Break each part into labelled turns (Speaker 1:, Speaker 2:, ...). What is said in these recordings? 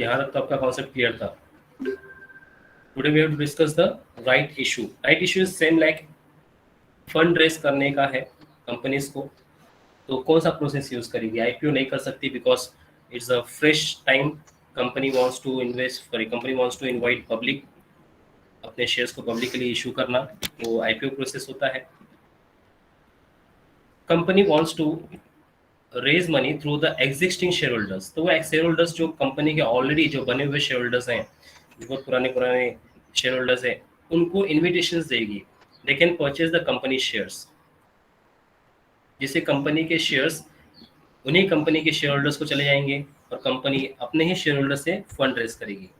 Speaker 1: यहाँ तक तो आपका कॉन्सेप्ट क्लियर था। Today we have to discuss the right issue. Right issue is same like fund raise करने का है कंपनीज को, तो कौन सा प्रोसेस यूज करेगी? आईपीओ नहीं कर सकती because it's a fresh time. Company wants to invest, sorry company wants to invite public, अपने शेयर्स को पब्लिकली इशू करना, तो आईपीओ प्रोसेस होता है। Company wants to raise money through the existing share holders, तो वो शेयर होल्डर्स जो company के ऑलरेडी जो बने हुए शेयर होल्डर्स हैं, जो बहुत पुराने पुराने शेयर होल्डर्स हैं, उनको इन्विटेशंस देगी। They can purchase the company shares, जिससे कंपनी के शेयर्स उन्हीं कंपनी के शेयर होल्डर्स को चले जाएंगे और कंपनी अपने ही शेयर होल्डर से फंड रेज करेगी।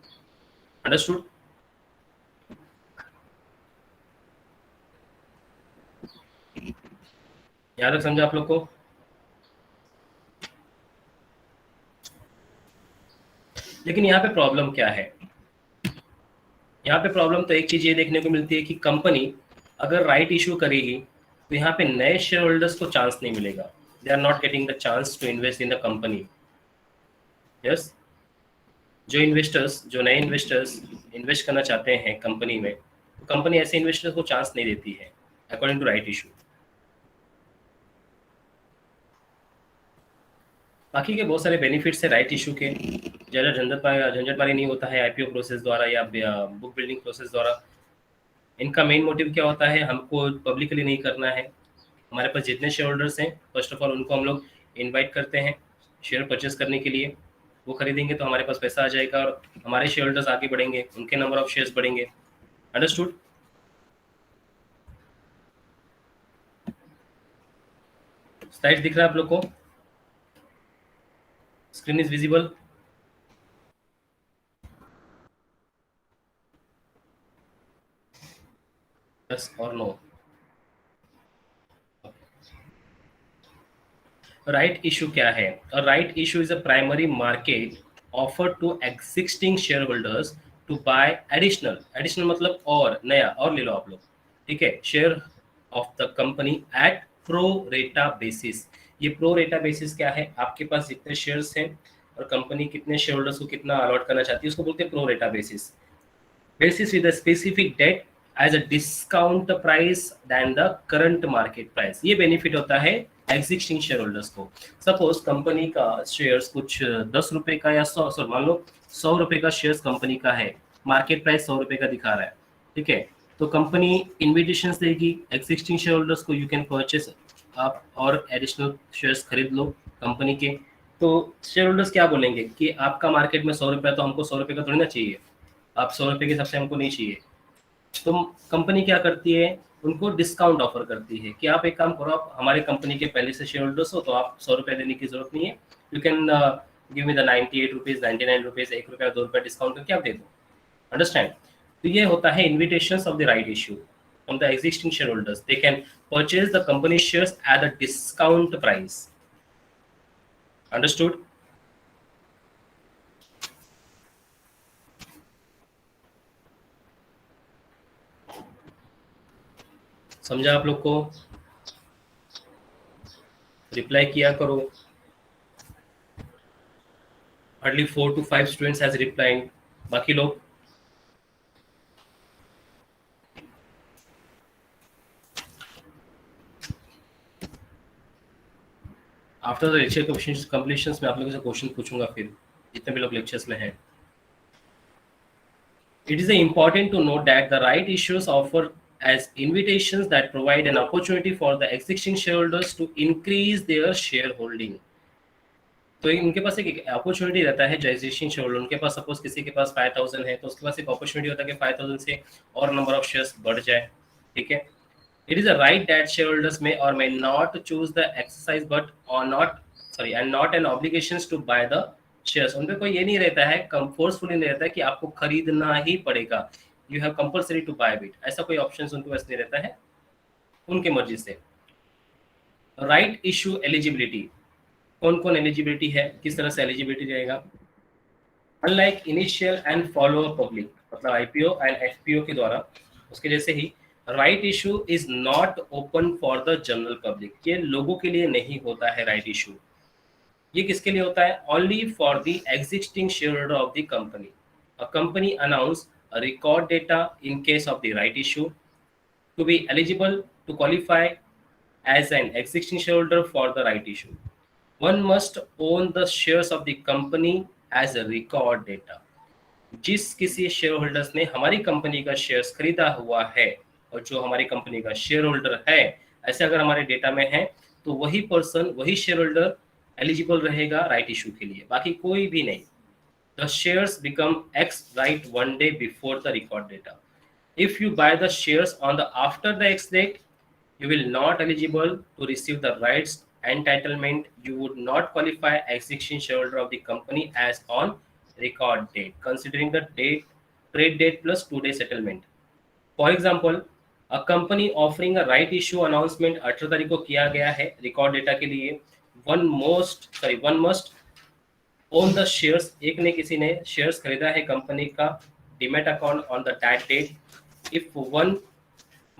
Speaker 1: अंडरस्टूड? यहाँ तक समझा आप लोग को? लेकिन यहाँ पे प्रॉब्लम क्या है? यहाँ पे प्रॉब्लम तो एक चीज ये देखने को मिलती है कि कंपनी अगर राइट इशू करेगी तो यहाँ पे नए शेयर होल्डर्स को चांस नहीं मिलेगा। They are not getting the chance to invest in the company. Yes, जो नए इन्वेस्टर्स इन्वेस्ट करना चाहते हैं कंपनी में, तो कंपनी ऐसे इन्वेस्टर्स को चांस नहीं देती है अकॉर्डिंग टू राइट इशू। बाकी के बहुत सारे बेनिफिट्स है राइट इशू के। ज़्यादा झंझटमारी नहीं होता है आईपीओ प्रोसेस द्वारा या बुक बिल्डिंग प्रोसेस द्वारा। इनका मेन मोटिव क्या होता है? हमको पब्लिकली नहीं करना है। हमारे पास जितने शेयर होल्डर्स हैं, फर्स्ट ऑफ ऑल उनको हम लोग इनवाइट करते हैं शेयर परचेस करने के लिए। वो खरीदेंगे तो हमारे पास पैसा आ जाएगा और हमारे शेयर होल्डर्स आगे बढ़ेंगे, उनके नंबर ऑफ शेयर्स बढ़ेंगे। अंडरस्टूड? स्लाइड दिख रहा है आप लोग को? Screen is visible? यस और नो? राइट इशू क्या है? Right issue is a primary market offer to existing share holders to buy additional मतलब और नया, और ले लो आप लोग, ठीक है, share of the company at pro रेटा बेसिस। ये प्रो रेटा बेसिस क्या है? आपके पास जितने शेयर्स हैं और कंपनी कितने शेयर होल्डर्स को कितना अलॉट करना चाहती है, उसको बोलते हैं प्रो रेटा basis. Basis with a specific debt as a discount price than the current market price। ये बेनिफिट होता है एग्जिस्टिंग शेयर होल्डर्स को। सपोज कंपनी का शेयर्स कुछ 10 रुपए का या 100, मान लो 100 रुपए का शेयर्स कंपनी का है, मार्केट प्राइस 100 रुपए का दिखा रहा है, ठीक है। तो कंपनी इन्विटेशंस देगी एग्जिस्टिंग शेयर होल्डर्स को, यू कैन परचेस, आप और एडिशनल शेयर्स खरीद लो कंपनी के। तो शेयर होल्डर्स क्या बोलेंगे कि आपका मार्केट में 100 रुपये, तो हमको 100 रुपये का थोड़ी ना चाहिए, आप 100 रुपये के हिसाब से हमको नहीं चाहिए। तो कंपनी क्या करती है? उनको डिस्काउंट ऑफर करती है कि आप एक काम करो, आप हमारे कंपनी के पहले से शेयर होल्डर्स हो, तो आप 100 रुपये देने की जरूरत नहीं है, you can give me the 98 rupees, 99 rupees, 1 रुपया 2 रुपया डिस्काउंट करके आप दे दो। अंडरस्टैंड? तो ये होता है invitations of the right issue from the existing share holders. They can purchase the company shares at the discount price. Understood? समझा आप लोग को? रिप्लाई किया करो। Hardly 4 to 5 students has replied, बाकी लोग आफ्टर द लेक्चर कंप्लीशन में आप लोगों से क्वेश्चन पूछूंगा फिर, जितने भी लोग लेक्चर्स में हैं। It is important to note that the right issues offer as invitations that provide an opportunity for the existing shareholders to increase their shareholding। तो इनके पास एक अपॉर्चुनिटी रहता है जो एग्जिस्टिंग शेयर होल्डर, उनके पास सपोज किसी के पास 5000 है, तो उसके पास एक अपॉर्चुनिटी होता है कि 5000 से और नंबर ऑफ शेयर्स बढ़ जाए, ठीक है। It is a right that shareholders may or may not choose the exercise, but or not sorry and not an obligations to buy the shares। उन पे कोई ये नहीं रहता है, फोर्सफुली नहीं रहता है कि आपको खरीदना ही पड़ेगा, you have compulsory to buy it, ऐसा कोई ऑप्शन उनके पास नहीं रहता है, उनके मर्जी से। राइट इशू एलिजिबिलिटी, कौन कौन एलिजिबिलिटी है, किस तरह से एलिजिबिलिटी रहेगा? Unlike initial and follow up public, मतलब आईपीओ एंड एफपीओ के द्वारा, उसके जैसे ही right issue is not open for the general public, ये लोगों के लिए नहीं होता है राइट इशू। ये किसके लिए होता है? Only for the existing share holder of the company. A company announce a record data in case of the right issue to be eligible to qualify as an existing shareholder for the right issue. One must own the shares of the company as a record data. जिस किसी share holders ने हमारी company का shares खरीदा हुआ है और जो हमारी कंपनी का शेयर होल्डर है, ऐसे अगर हमारे डेटा में है, तो वही पर्सन, वही शेयर होल्डर एलिजिबल रहेगा राइट इशू के लिए, बाकी कोई भी नहीं। The shares become ex right one day before the record data. If you buy the shares on the after the ex date, you will not eligible to receive the rights entitlement. You would not qualify existing shareholder of the company as on record date, considering the date, trade date plus 2 day settlement. For example, a company offering a right issue announcement 18 तारीख को किया गया है record data के लिए। One must own the shares, एक ने किसी ने शेयर्स खरीदा है कंपनी का demat account on the that date. If one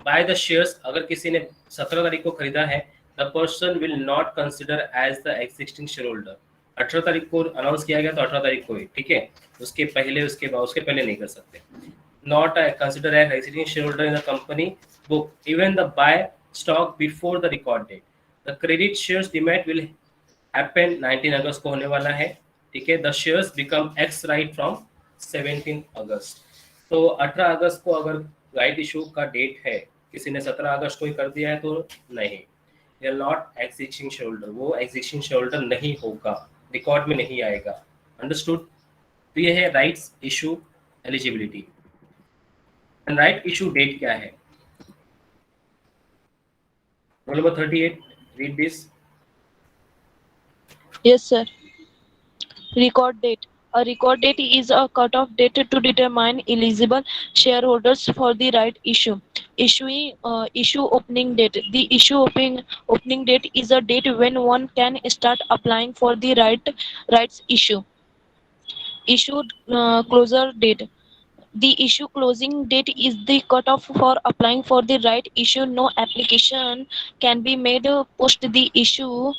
Speaker 1: buy the shares, अगर किसी ने 17 तारीख को खरीदा है, the person will not consider as the existing share holder. 18 तारीख को अनाउंस किया गया तो 18 तारीख को ही, ठीक है, उसके पहले उसके बाद उसके पहले नहीं कर सकते। Not consider as existing share holder in the company book even the buy stock before the record date. The credit shares demat will happen 19 अगस्त को होने वाला है, ठीक है। The shares become ex right from 17 August. तो 18 अगस्त को अगर राइट इशू का डेट है, किसी ने 17 अगस्त को ही कर दिया है तो नहीं, they are not existing share holder, वो एग्जिस्टिंग शेयर होल्डर नहीं होगा, रिकॉर्ड में नहीं आएगा। अंडरस्टूड? तो ये है rights issue eligibility. And right issue date क्या है? Roll number 38, read this.
Speaker 2: Yes, sir. Record date. A record date is a cutoff date to determine eligible shareholders for the right issue. Issue opening date. The opening date is a date when one can start applying for the rights issue. Issue closure date. The issue closing date is the cutoff for applying for the right issue. No application can be made post the issue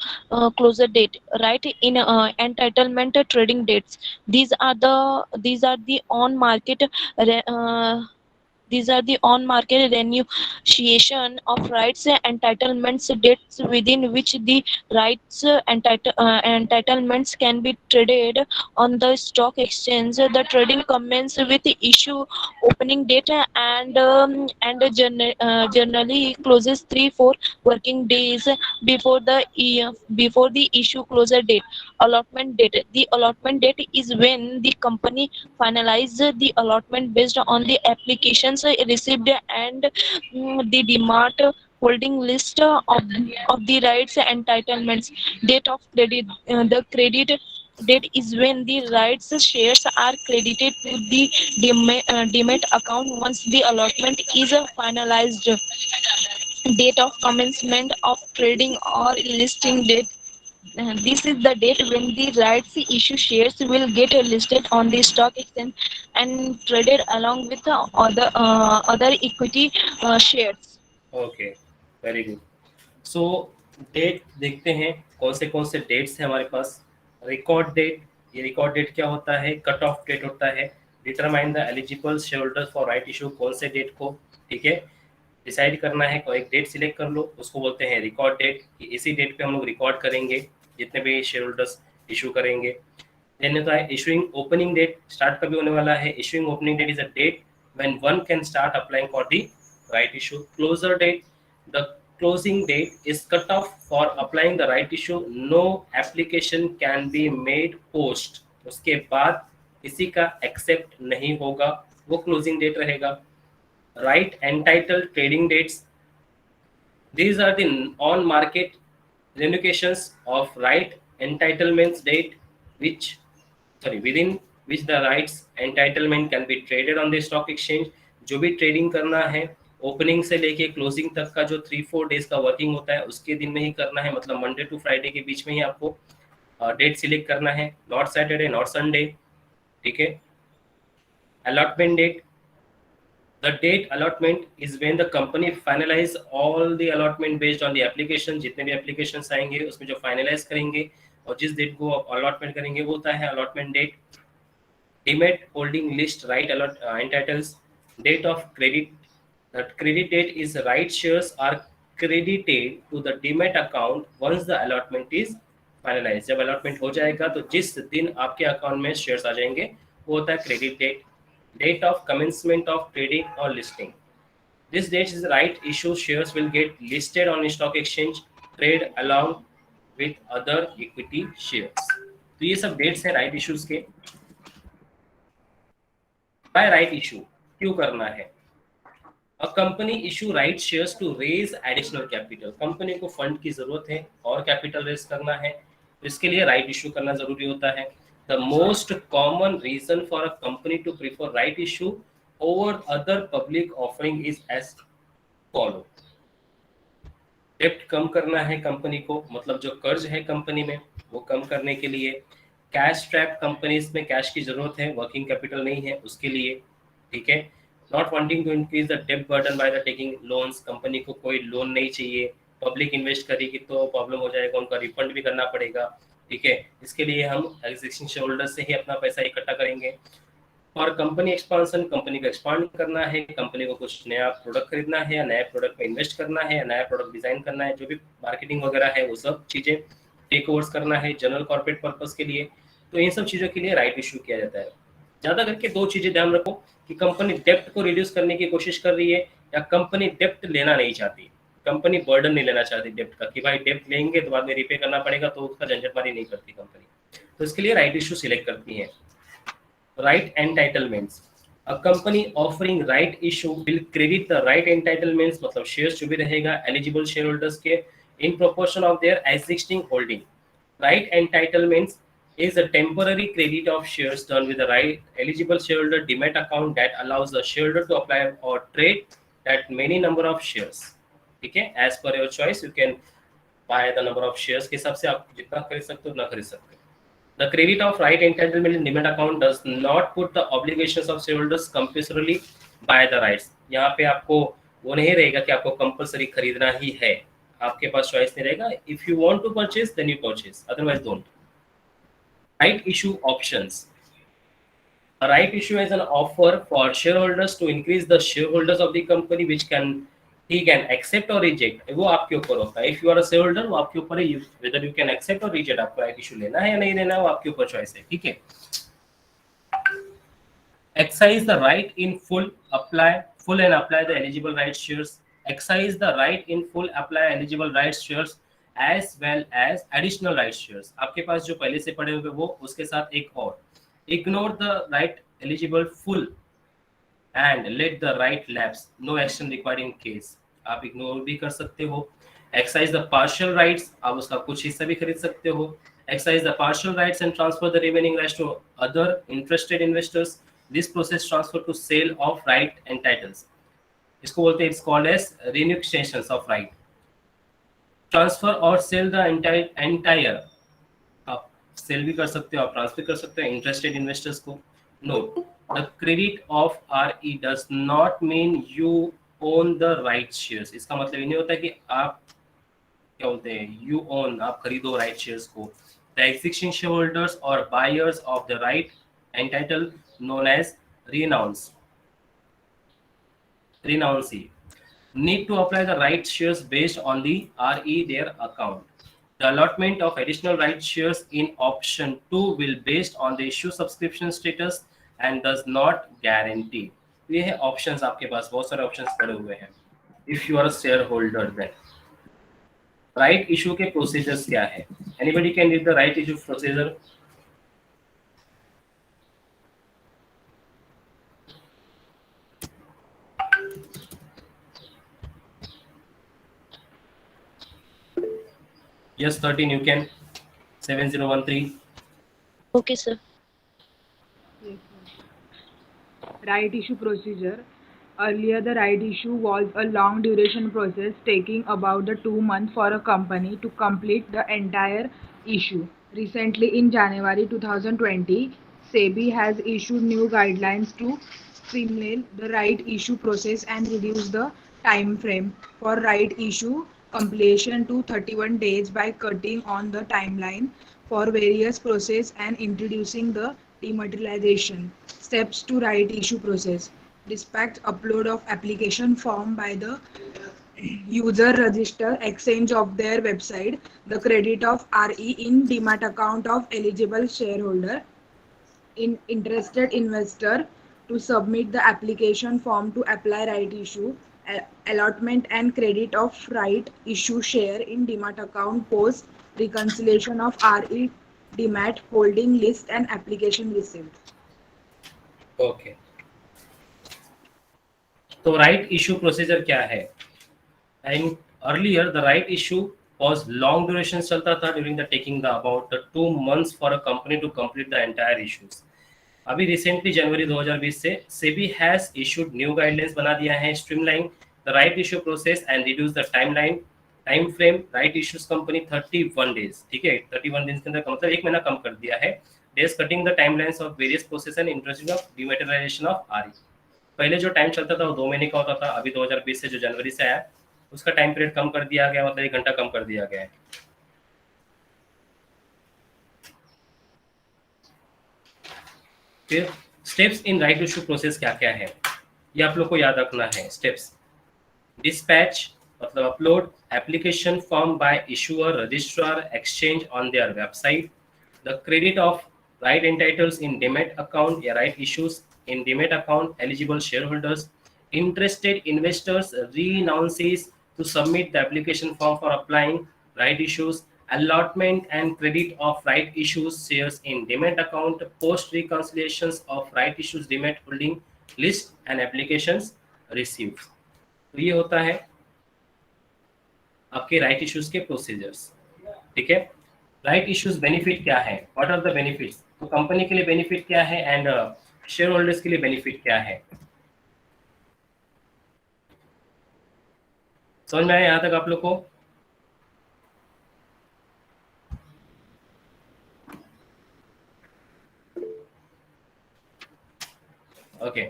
Speaker 2: closure date. Right in entitlement trading dates. These are the on market these are the on-market renunciation of rights entitlements dates within which the rights entitlements can be traded on the stock exchange. The trading commences with the issue opening date and generally closes 3-4 working days before the issue closure date. Allotment date. The allotment date is when the company finalizes the allotment based on the applications received and the demand holding list of the rights entitlements. Date of credit. The credit date is when the rights shares are credited to the demat account once the allotment is finalized. Date of commencement of trading or listing date. This is the date when the rights issue shares will get listed on the stock exchange and traded along with the other equity shares.
Speaker 1: Okay, very good. So date देखते हैं कौन से dates हैं हमारे पास। Record date, ये record date क्या होता है? कट ऑफ डेट होता है। Determine the eligible share holders for right issue, कौन से डेट को, ठीक है, डिसाइड करना है। कोई एक डेट सिलेक्ट कर लो, उसको बोलते हैं रिकॉर्ड डेट, कि इसी डेट पे हम लोग रिकॉर्ड करेंगे जितने भी शेयर होल्डर्स इशू करेंगे। देन होता है इशूइंग ओपनिंग डेट, स्टार्ट कभी होने वाला है। Issuing opening date is a date when one can start applying for the right issue. Closure date, the closing date is cut off for applying the right issue. No application can be made post, उसके बाद किसी का accept नहीं होगा, वो closing date रहेगा। Right entitle trading dates, these are the on market renunciations of right entitlements date within which the rights entitlement can be traded on the stock exchange। जो भी ट्रेडिंग करना है ओपनिंग से लेके क्लोजिंग तक का जो 3-4 डेज का वर्किंग होता है उसके दिन में ही करना है, मतलब मंडे टू फ्राइडे के बीच में ही आपको डेट सिलेक्ट करना है, नॉट सैटरडे नॉट संडे, ठीक है। Allotment date, the date allotment is when the company finalize all the allotment based on the application, जितने भी applications आएंगे उसमें जो finalize करेंगे और जिस डेट को आप अलॉटमेंट करेंगे वो होता है allotment date. Demat holding list right entitles date of credit. The credit date is right shares are credited to the demat account once the allotment is finalized. जब allotment हो जाएगा तो जिस दिन आपके अकाउंट में शेयर्स आ जाएंगे वो होता है credit date. Date of commencement of trading or listing. This date is right issue shares will get listed on stock exchange, trade along with other equity shares. तो ये सब डेट्स हैं राइट इश्यूज के. By right issue क्यों करना है? A company issue right shares to raise additional capital. Company को fund की जरूरत है और कैपिटल रेज करना है, तो इसके लिए राइट इशू करना जरूरी होता है. The most common reason for a company to prefer right issue over other public offering is as follow. डेप्ट कम करना है कंपनी को, मतलब जो कर्ज है कंपनी में वो कम करने के लिए. कैश ट्रैप कंपनीज में कैश की जरूरत है, वर्किंग कैपिटल नहीं है उसके लिए. ठीक है. Not wanting to increase the debt burden by the taking loans. Company को कोई लोन नहीं चाहिए. पब्लिक इन्वेस्ट करेगी तो प्रॉब्लम हो जाएगा, उनका रिफंड भी करना पड़ेगा. ठीक है. इसके लिए हम एग्जिस्टिंग शेयर होल्डर से ही अपना पैसा इकट्ठा करेंगे. और कंपनी एक्सपांशन, कंपनी को एक्सपांड करना है, कंपनी को कुछ नया प्रोडक्ट खरीदना है या नया प्रोडक्ट में इन्वेस्ट करना है या नया प्रोडक्ट डिजाइन करना है, जो भी मार्केटिंग वगैरह है वो सब चीजें टेक ओवर्स करना है जनरल कॉर्पोरेट पर्पस के लिए. तो इन सब चीजों के लिए राइट इशू किया जाता है. ज्यादा करके दो चीजें ध्यान रखो कि कंपनी डेप्ट को रिड्यूस करने की कोशिश कर रही है या कंपनी डेप्ट लेना नहीं चाहती. कंपनी बर्डन नहीं लेना चाहती डेप्ट का कि भाई डेप्ट लेंगे तो बाद में रिपे करना पड़ेगा, तो उसका झंझटमारी नहीं करती कंपनी. तो इसके लिए राइट इशू सिलेक्ट करती है. Right entitlements. A company offering right issue will credit the right entitlements, मतलब शेयर्स जो भी रहेगा एलिजिबल शेयर होल्डर्स के in proportion of their existing holding. Right entitlements is a temporary credit of shares done with the right eligible shareholder demat account that allows the shareholder to apply or trade that many number of shares. ठीक है. as per your choice you can buy the number of shares के हिसाब से आप जितना खरीद सकते हो उतना खरीद सकते हो. The credit of right entitlement in demat account does not put the obligations of shareholders compulsorily by the rights. यहाँ पे आपको वो नहीं रहेगा कि आपको कंपल्सरी खरीदना ही है, आपके पास चॉइस नहीं रहेगा. if you want to purchase then you purchase, otherwise don't. Right issue options. A right issue is an offer for shareholders to increase the shareholders of the company which he can accept or reject. वो आपके ऊपर होता है. If you are a shareholder वो आपके ऊपर है, whether you can accept or reject. आपको right issue लेना है या नहीं लेना है वो आपके ऊपर चॉइस है. ठीक है. Exercise the right in full and apply the eligible right shares. Exercise the right in full apply eligible right shares as well as additional right shares. आपके पास जो पहले से पड़े हुए वो उसके साथ एक और. Ignore the right eligible full and let the right lapse. No action required in case. आप ignore भी कर सकते हो. Exercise the partial rights. आप उसका कुछ हिस्सा भी खरीद सकते हो. Exercise the partial rights and transfer the remaining rights to other interested investors. This process transfer to sale of right and titles. इसको बोलते हैं, it's called as renunciations of right. Transfer और सेल द एंटायर. आप cell भी कर सकते हो, आप ट्रांसफर कर सकते हो इंटरेस्टेड इन्वेस्टर्स को. Note the credit of RE does not mean you own the right shares. इसका मतलब ये नहीं होता कि आप क्या बोलते हैं यू ओन, आप खरीदो राइट शेयर्स को. द एग्जिस्टिंग शेयर होल्डर्स और buyers of the right entitle known as renouncee need to apply the right shares based on the RE their account. The allotment of additional right shares in option 2 will based on the issue subscription status and does not guarantee. ये है options, आपके पास बहुत सारे options पड़े हुए हैं. If you are a shareholder then right issue के procedures क्या है? Anybody can read the right issue procedure? Yes, 13 you can. 7013.
Speaker 2: Okay, sir.
Speaker 3: Right issue procedure. Earlier, the right issue was a long duration process taking about 2 months for a company to complete the entire issue. Recently, in January 2020, SEBI has issued new guidelines to streamline the right issue process and reduce the time frame for right issue completion to 31 days by cutting on the timeline for various process and introducing the dematerialization. Steps to right issue process. Dispatch upload of application form by the user register exchange of their website, the credit of RE in demat account of eligible shareholder, in interested investor to submit the application form to apply right issue, allotment and credit of right issue share in demat account post reconciliation of RE demat holding list and application received.
Speaker 1: Okay, तो right issue procedure क्या है? And earlier the right issue was long duration चलता था during the taking the about 2 months for a company to complete the entire issues. अभी recently जनवरी 2020 से SEBI has issued new guidelines बना दिया है, streamline the right issue process and reduce the time frame right issues company 31 days, ठीक है, 31 दिन के अंदर मतलब 1 महीना कम कर दिया है, days cutting the timelines of various process and introduction of dematerialisation of RE. पहले जो टाइम चलता था वो 2 महीने का होता था, अभी 2020 से जो जनवरी से आया उसका टाइम पीरियड कम कर दिया गया, मतलब 1 घंटा कम कर दिया गया है। फिर steps in right issue process क्या क्या है ये आप लोग को याद रखना है। स्टेप्स, डिस्पैच मतलब upload application form by issuer registrar exchange on their website, the credit of right entitles in demat account या right issues in demat account eligible share holders, interested investors renounces to submit the application form for applying right issues, allotment and credit of right issues shares in demat account, post reconciliations of right issues demat holding list and applications received। तो ये होता है आपके right issues के procedures, ठीक है। Right issues benefit क्या है, व्हाट आर द बेनिफिट्स, तो कंपनी के लिए बेनिफिट क्या है एंड शेयर होल्डर्स के लिए बेनिफिट क्या है, समझ में आया यहाँ तक आप लोग को? ओके,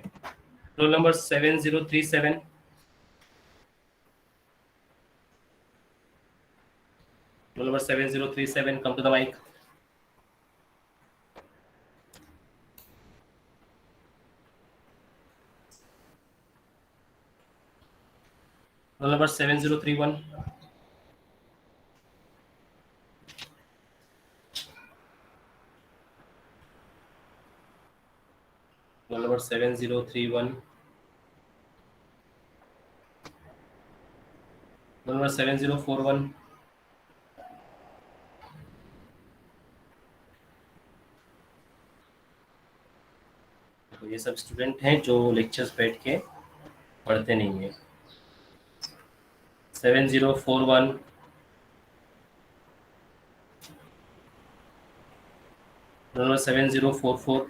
Speaker 1: roll number 7037, roll number 7037, come to the mic. Roll number 7031, roll number 7031, roll number 7041, तो ये सब स्टूडेंट हैं जो लेक्चर्स बैठ के पढ़ते नहीं है। 7041, रोल नंबर 7044,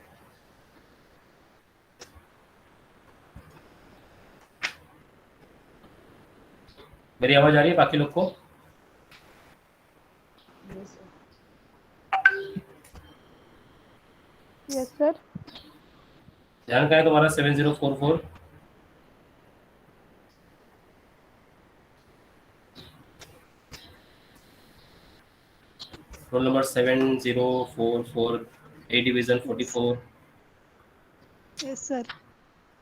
Speaker 1: मेरी आवाज आ रही है बाकी लोग को?
Speaker 4: Yes sir.
Speaker 1: ध्यान करें तुम्हारा 7044, roll number 7044, A division 44।
Speaker 4: Yes sir.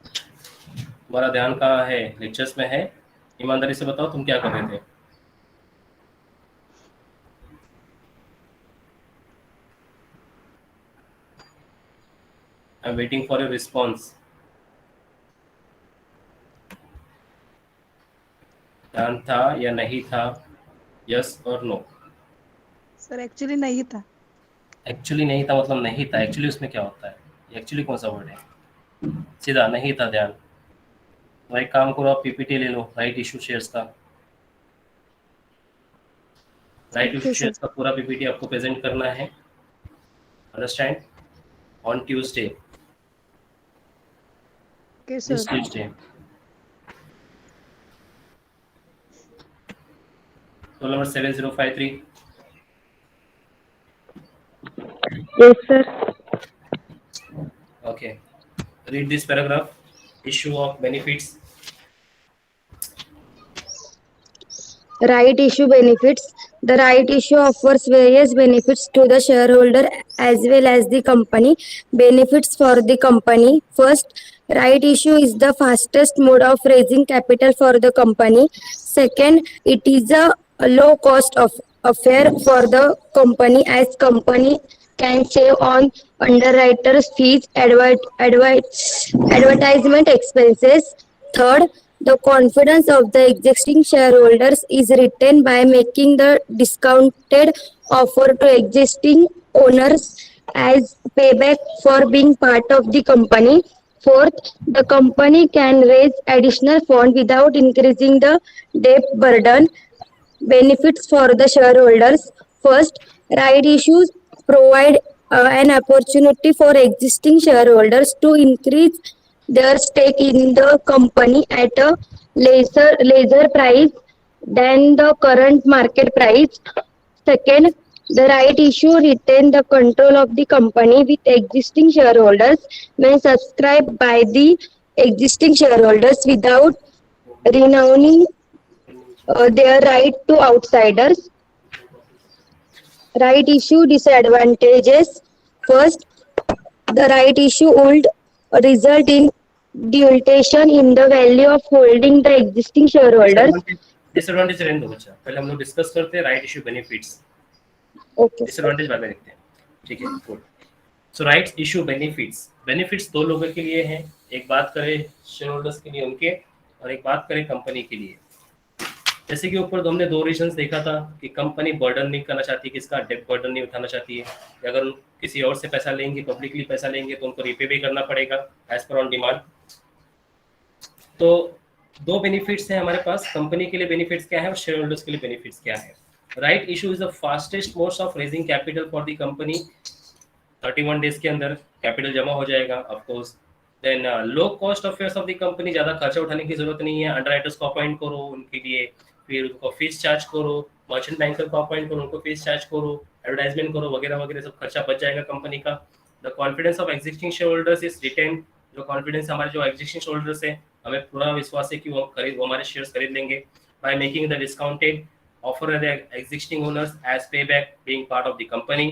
Speaker 1: तुम्हारा ध्यान कहाँ है, लेक्चर्स में है? ईमानदारी से बताओ तुम क्या कर रहे थे? I am waiting for your response. ध्यान था या नहीं था, यस और नो?
Speaker 4: सर एक्चुअली नहीं था।
Speaker 1: एक्चुअली नहीं था मतलब नहीं था, एक्चुअली उसमें क्या होता है, एक्चुअली कौन सा वर्ड है? सीधा नहीं था ध्यान। तो एक काम करो, आप पीपीटी ले लो राइट इशू शेयर्स का, राइट इशू शेयर्स का पूरा पीपीटी आपको प्रेजेंट करना है, understand, on Tuesday,
Speaker 4: okay
Speaker 1: this
Speaker 4: sir.
Speaker 1: Tuesday. Roll number 7053,
Speaker 2: Yes, sir.
Speaker 1: okay, read this paragraph, issue of benefits.
Speaker 5: Right issue benefits. The right issue offers various benefits to the shareholder as well as the company. Benefits for the company. First, right issue is the fastest mode of raising capital for the company. Second, it is a low cost of affair for the company as company can save on underwriters fees, advertisement expenses. Third, the confidence of the existing shareholders is retained by making the discounted offer to existing owners as payback for being part of the company. Fourth, the company can raise additional funds without increasing the debt burden. Benefits for the shareholders. First, right issues provide an opportunity for existing shareholders to increase their stake in the company at a lesser price than the current market price. Second, the right issue retain the control of the company with existing shareholders when subscribed by the existing shareholders without renouncing their right to outsiders. Right issue disadvantages. First, the right issue would result in dilution in the value of holding the existing shareholders.
Speaker 1: Disadvantage रहने दो बच्चा, पहले हम लोग discuss करते हैं right issue benefits,
Speaker 5: Okay, sir.
Speaker 1: Disadvantage बाद में देखते हैं, ठीक है, गुड। सो राइट इशू बेनिफिट्स, बेनिफिट्स दो लोगों के लिए हैं, एक बात करें शेयर होल्डर्स के लिए उनके, और एक बात करें कंपनी के लिए। जैसे कि ऊपर हमने दो रीजंस देखा था कि कंपनी बर्डन नहीं करना चाहती, किसका डेट बर्डन नहीं उठाना चाहती है, अगर किसी और से पैसा लेंगे, पब्लिकली पैसा लेंगे तो उनको रिपे भी करना पड़ेगा एज पर ऑन डिमांड। तो दो बेनिफिट्स हैं हमारे पास, कंपनी के लिए बेनिफिट्स क्या है और शेयर होल्डर्स के लिए बेनिफिट्स क्या है। Right issue is the fastest mode of raising capital for the company, 31 days के अंदर कैपिटल जमा हो जाएगा of course. Then low cost of fares of the company, ज़्यादा खर्चा उठाने की जरूरत नहीं है, अंडरराइटर्स को अपॉइंट करो उनके लिए, फिर उनको फीस चार्ज करो, मर्चेंट बैंकर को अपॉइंट करो उनको फीस चार्ज करो, एडवर्टाइजमेंट करो वगैरह वगैरह, सब खर्चा बच जाएगा कंपनी का। The confidence of existing share holders is retain, जो कॉन्फिडेंस हमारे जो एग्जिस्टिंग शेयर होल्डर्स है हमें पूरा विश्वास है कि वो हमारे शेयर्स खरीद लेंगे। By making the discounted offer the existing owners as pay back being part of the company,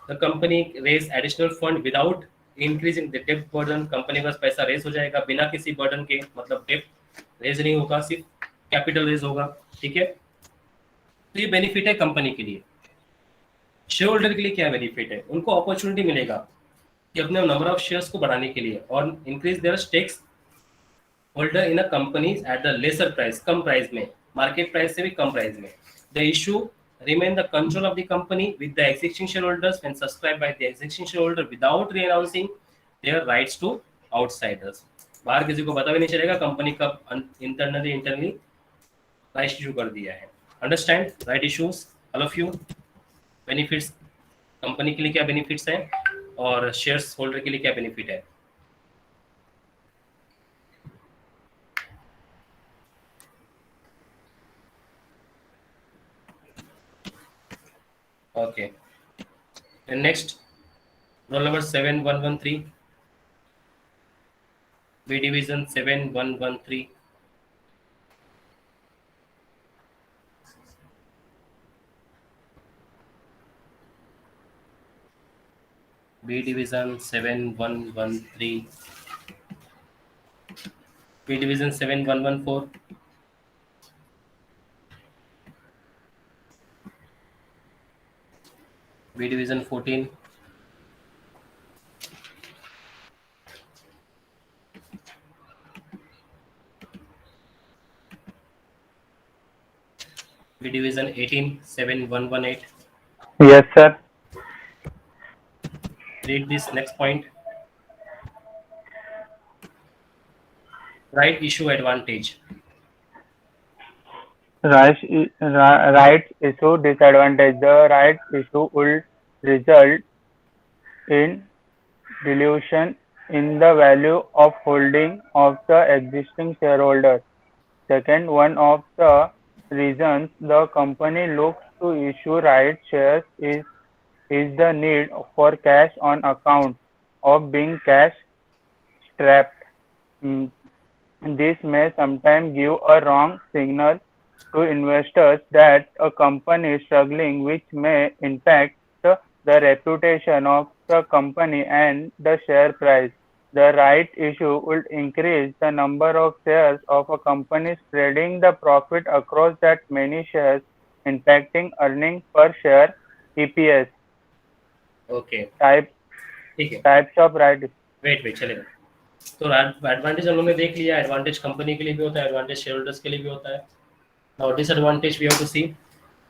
Speaker 1: the company raise additional fund without increasing the डेब्ट बर्डन, कंपनी का पैसा रेज हो जाएगा बिना किसी बर्डन के, मतलब डेब्ट रेज नहीं होगा, सिर्फ कैपिटल रेज होगा, ठीक है। तो ये बेनिफिट है कंपनी के लिए। शेयर होल्डर के लिए क्या बेनिफिट है, उनको अपॉर्चुनिटी मिलेगा कि अपने नंबर ऑफ शेयर्स को बढ़ाने के लिए और increase their stakes holder in a companies at the lesser price, कम प्राइस में, मार्केट प्राइस से भी कम प्राइस में। The issue remain the control of the company with the existing shareholders when subscribed by the existing shareholder without renouncing their rights to outsiders। बाहर किसी को पता भी नहीं चलेगा कंपनी कब इंटरनली राइट इशू कर दिया है। Understand right issues all of you. Benefits company के लिए क्या बेनिफिट्स हैं और शेयर्स होल्डर के लिए क्या बेनिफिट है। Okay. And next, roll number 7113, B division 7113. B division 7113. B division 7114. B division 14. B division 18 7118.
Speaker 6: Yes, sir.
Speaker 1: Read this next point. Right issue advantage.
Speaker 6: Right issue disadvantage. The right issue will result in dilution in the value of holding of the existing shareholder. Second, one of the reasons the company looks to issue right shares is the need for cash on account of being cash strapped. This may sometimes give a wrong signal to investors that a company is struggling, which may impact the reputation of the company and the share price. The right issue would increase the number of shares of a company, spreading the profit across that many shares, impacting earning per share EPS.
Speaker 1: Okay,
Speaker 6: Type
Speaker 1: ठीक है,
Speaker 6: types of right.
Speaker 1: Wait चलेगा। तो advantage हम लोगों ने देख लिया, advantage company के लिए भी होता है, एडवांटेज शेयर होल्डर्स के लिए भी होता है। Now disadvantage we have to see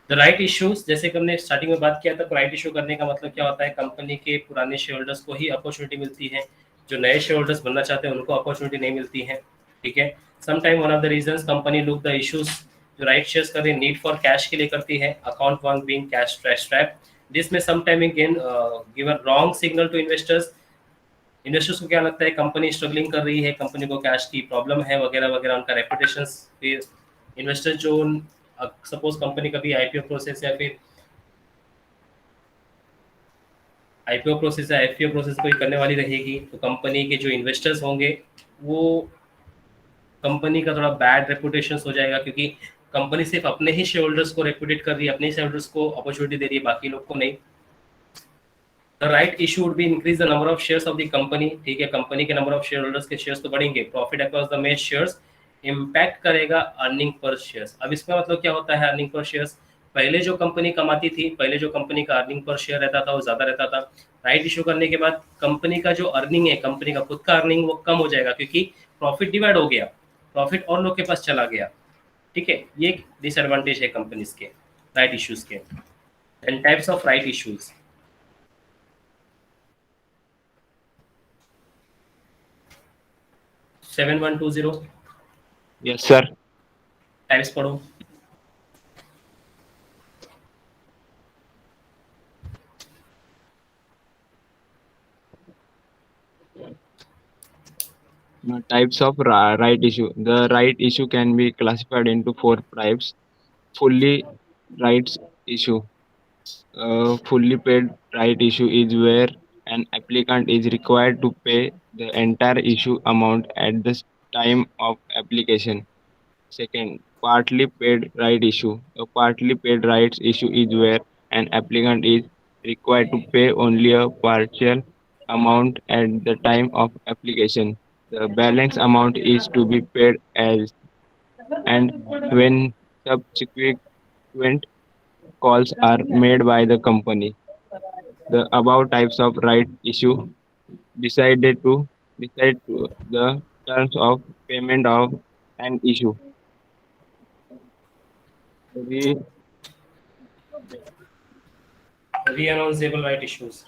Speaker 1: the right issues. जैसे कि हमने स्टार्टिंग में बात किया था, राइट इशू करने का मतलब क्या होता है, कंपनी के पुराने शेयर होल्डर्स को ही अपॉर्चुनिटी मिलती है, जो नए शेयर होल्डर्स बनना चाहते हैं उनको अपॉर्चुनिटी नहीं मिलती है, ठीक है। Sometime one of the reasons company look the issues जो राइट शेयर्स कर रही है नीड फॉर कैश के लिए करती है, account one being cash trap. This में sometime again give a wrong signal to investors. Investors को क्या लगता है कंपनी स्ट्रगलिंग कर रही है, कंपनी को कैश की प्रॉब्लम है वगैरह वगैरह, उनका रेपुटेशन। फिर इन्वेस्टर जो सपोज कंपनी कभी आईपीओ प्रोसेस या फिर आईपीओ प्रोसेस या एफपीओ प्रोसेस कोई करने वाली रहेगी, तो कंपनी के जो इन्वेस्टर्स होंगे वो कंपनी का थोड़ा बैड रेपुटेशन हो जाएगा, क्योंकि कंपनी सिर्फ अपने ही शेयर होल्डर्स को रेपुटेट कर रही है, अपने शेयर होल्डर्स को अपॉर्चुनिटी दे रही है, बाकी लोग को नहीं। The right issue would be increase the number of shares of the company, ठीक है, कंपनी के नंबर ऑफ शेयर होल्डर्स के शेयर्स तो बढ़ेंगे, profit across the main shares, impact करेगा अर्निंग पर शेयर्स। अब इसका मतलब क्या होता है अर्निंग पर शेयर्स, पहले जो कंपनी कमाती थी, पहले जो कंपनी का अर्निंग पर शेयर रहता था वो ज़्यादा रहता था। राइट इशू करने के बाद कंपनी का जो अर्निंग है, कंपनी का खुद का अर्निंग वो कम हो जाएगा, क्योंकि प्रॉफिट डिवाइड हो गया, प्रॉफिट और लोग के पास चला गया, ठीक है। ये एक डिसएडवांटेज है कंपनीज के राइट इश्यूज के। And types of right issues, seven 120
Speaker 7: Yes, sir.
Speaker 1: Types पढ़ो।
Speaker 7: Types of right issue. The right issue can be classified into four types. Fully rights issue. Fully paid right issue is where an applicant is required to pay the entire issue amount at the time of application. Second, partly paid right issue. A partly paid rights issue is where an applicant is required to pay only a partial amount at the time of application. The balance amount is to be paid as and when subsequent calls are made by the company. The above types of right issue decide to the terms of payment of an issue. The
Speaker 1: Reannounceable right issues.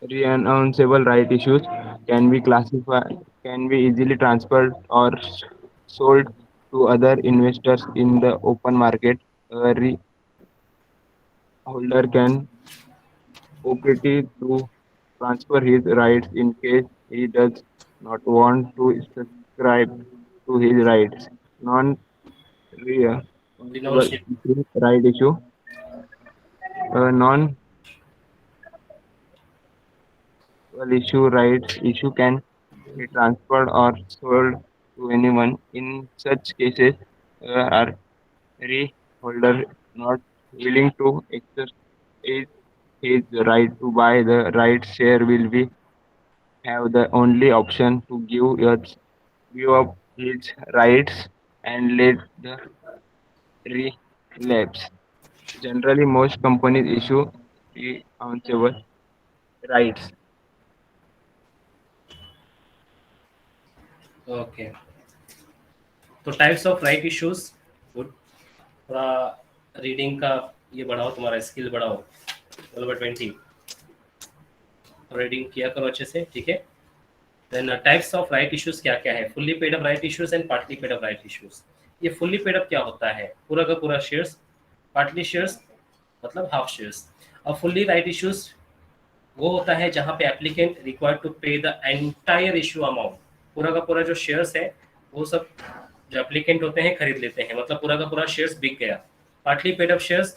Speaker 7: Reannounceable right issues can be easily transferred or sold to other investors in the open market. A holder can opt to transfer his rights in case he does not want to subscribe to his rights. Non-reannounceable
Speaker 1: Renounceable.
Speaker 7: right issue. A non issue rights issue can be transferred or sold to anyone. In such cases, are holder not willing to exercise his right to buy the right share will be have the only option to give up his rights and let the relapse. Generally, most companies issue renounceable rights.
Speaker 1: Okay, तो types of right issues. Good, थोड़ा reading का ये बढ़ाओ, तुम्हारा skill बढ़ाओ। Number 20 reading किया करो अच्छे से, ठीक है। Then types of right issues क्या क्या है, fully paid up right issues and partly paid up right issues. ये फुल्ली पेड अप क्या होता है, पूरा का पूरा शेयर्स, पार्टली शेयर्स मतलब हाफ शेयर्स। और फुल्ली राइट इश्यूज वो होता है जहाँ पे applicant required to pay the entire issue amount, पूरा का पूरा जो शेयर्स है वो सब जो एप्लीकेंट होते हैं खरीद लेते हैं, मतलब पूरा का पूरा शेयर्स बिक गया। पार्टली पेड अप शेयर्स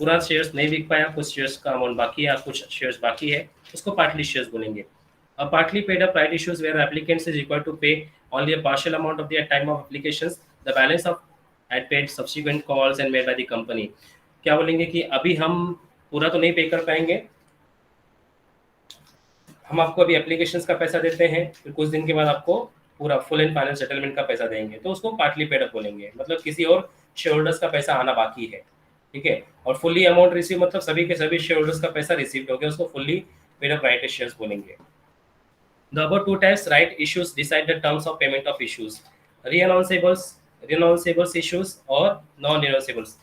Speaker 1: पूरा शेयर्स नहीं बिक पाया, कुछ शेयर्स का अमाउंट बाकी है, कुछ शेयर्स बाकी है, उसको पार्टली शेयर्स बोलेंगे। A partly paid up right issues where applicants is required to pay only a partial amount of their time of applications. The balance of had paid subsequent calls and made by the company. क्या बोलेंगे कि अभी हम पूरा तो नहीं पे कर पाएंगे, हम आपको अभी एप्लीकेशंस का पैसा देते हैं, फिर कुछ दिन के बाद आपको पूरा फुल एंड फाइनल सेटलमेंट का पैसा देंगे, तो उसको पार्टली पेड अप बोलेंगे, मतलब किसी और शेयर होल्डर्स का पैसा आना बाकी है, ठीक है। और फुल्ली अमाउंट रिसीव मतलब सभी के सभी शेयर होल्डर्स का पैसा रिसीव हो गया, उसको fully paid up right shares बोलेंगे। The above two types right issues decide the terms of payment of issues. Renounceables issues or non-renounceables.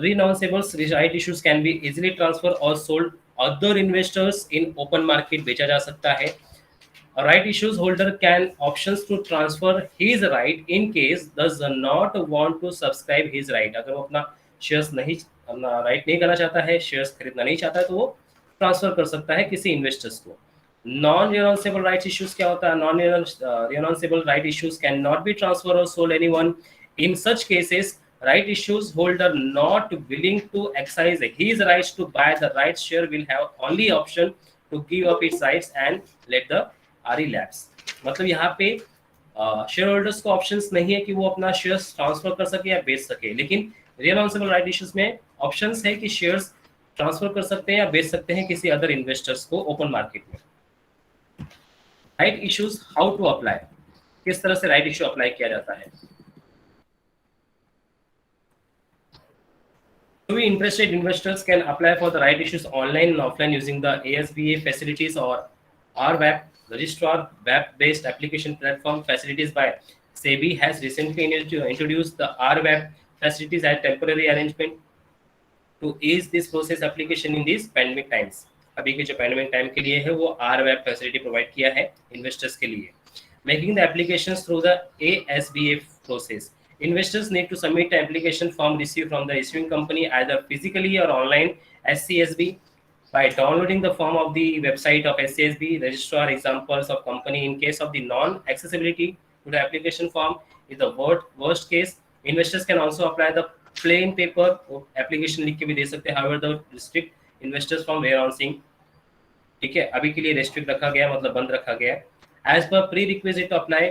Speaker 1: Renounceables right issues can be easily transferred or sold other investors in open market, बेचा जा सकता है। A right issues holder can options to transfer his right in case does not want to subscribe his right. अगर वो अपना shares नहीं अपना right नहीं करना चाहता है, शेयर्स खरीदना नहीं चाहता है, तो वो ट्रांसफर कर सकता है किसी इन्वेस्टर्स को। नॉन रिनाउंसेबल राइट इश्यूज क्या होता है? Non renounceable right issues can not be transfer or sold anyone. In such cases right issues holder not willing to exercise his rights to buy the right share will have only option to give up its rights and let the RE lapse। मतलब यहाँ पे share holders को options नहीं है कि वो अपना shares transfer कर सके या बेच सके, लेकिन रिनाउंसेबल राइट इश्यूज में ऑप्शंस है कि शेयर्स ट्रांसफर कर सकते हैं या बेच सकते हैं किसी अदर इन्वेस्टर्स को ओपन मार्केट में। Right issues how to apply, किस तरह से राइट इश्यू अप्लाई किया जाता है? To be interested investors can apply for the right issues online and offline using the ASBA facilities or RWAP registrar web-based application platform facilities by SEBI has recently introduced the RWAP facilities as temporary arrangement to ease this process application in these pandemic times। अभी के जो pandemic time के लिए है वो RWAP facility provide किया है investors के लिए। Making the applications through the ASBA process, investors need to submit an application form received from the issuing company either physically or online SCSB by downloading the form of the website of SCSB registrar। Examples of company in case of the non-accessibility to the application form is the worst case। Investors can also apply the plain paper application लिख के भी दे सकते हैं, however the restrict investors from warehousing, ठीक है, अभी के लिए restrict रखा गया मतलब बंद रखा गया। As per prerequisite to apply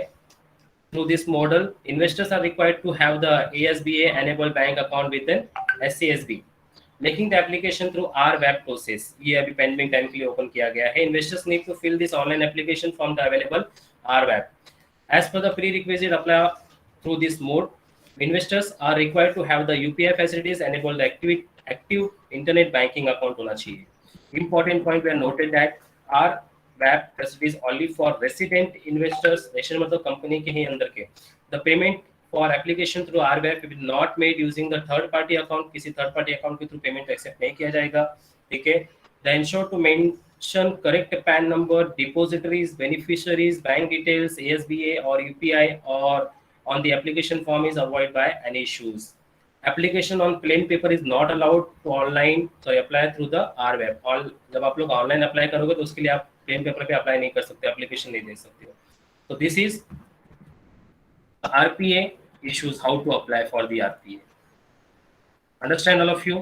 Speaker 1: through this model, investors are required to have the ASBA enabled bank account with an SCSB। Making the application through RWAP process, ये अभी pending time के लिए open किया गया है। Investors need to fill this online application from the available RWAP। As per the prerequisite apply through this mode, investors are required to have the UPI facilities enabled, active internet banking account होना चाहिए। Important point we are noted that RWAP facilities only for resident investors। Ration मतलब company के ही अंदर के। The payment for application through RWAP will not made using the third party account। किसी third party account के through payment accept नहीं किया जाएगा, ठीक है। The ensure to mention correct PAN number, depositories, beneficiaries, bank details, ASBA or UPI or on the application form is avoided by any issues। Application on plain paper is not allowed to online, so apply through the RWAP। और जब आप लोग online apply करोगे तो उसके लिए आप plain paper पे अप्लाई नहीं कर सकते, एप्लीकेशन नहीं दे सकते हो। तो this is RPA issues, how to apply for the RPA। Understand all of you?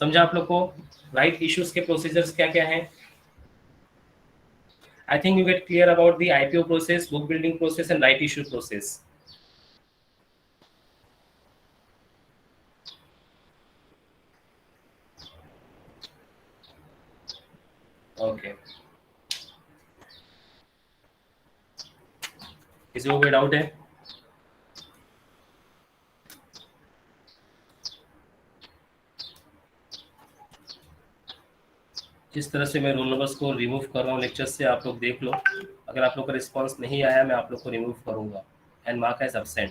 Speaker 1: समझा आप लोग को राइट इश्यूज के प्रोसीजर्स क्या क्या हैं? I think you get clear about the IPO process, book building process and right issue process। Okay, किसी को कोई डाउट है? जिस तरह से मैं रोल नंबर्स को रिमूव कर रहा हूँ लेक्चर्स से, आप लोग देख लो। अगर आप लोग का रिस्पांस नहीं आया मैं आप लोग को रिमूव करूंगा and mark as absent.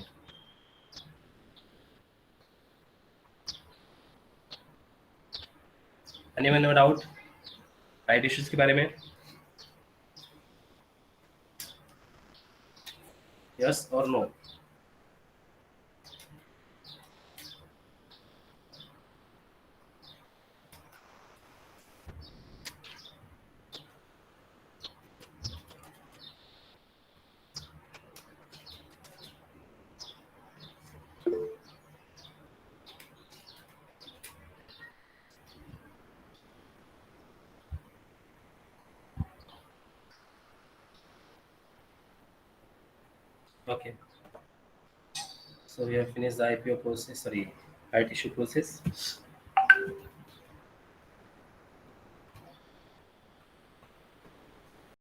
Speaker 1: Anyone no doubt right issues के बारे में? यस और no? Okay. So we have finished the IPO process, sorry, right issue process.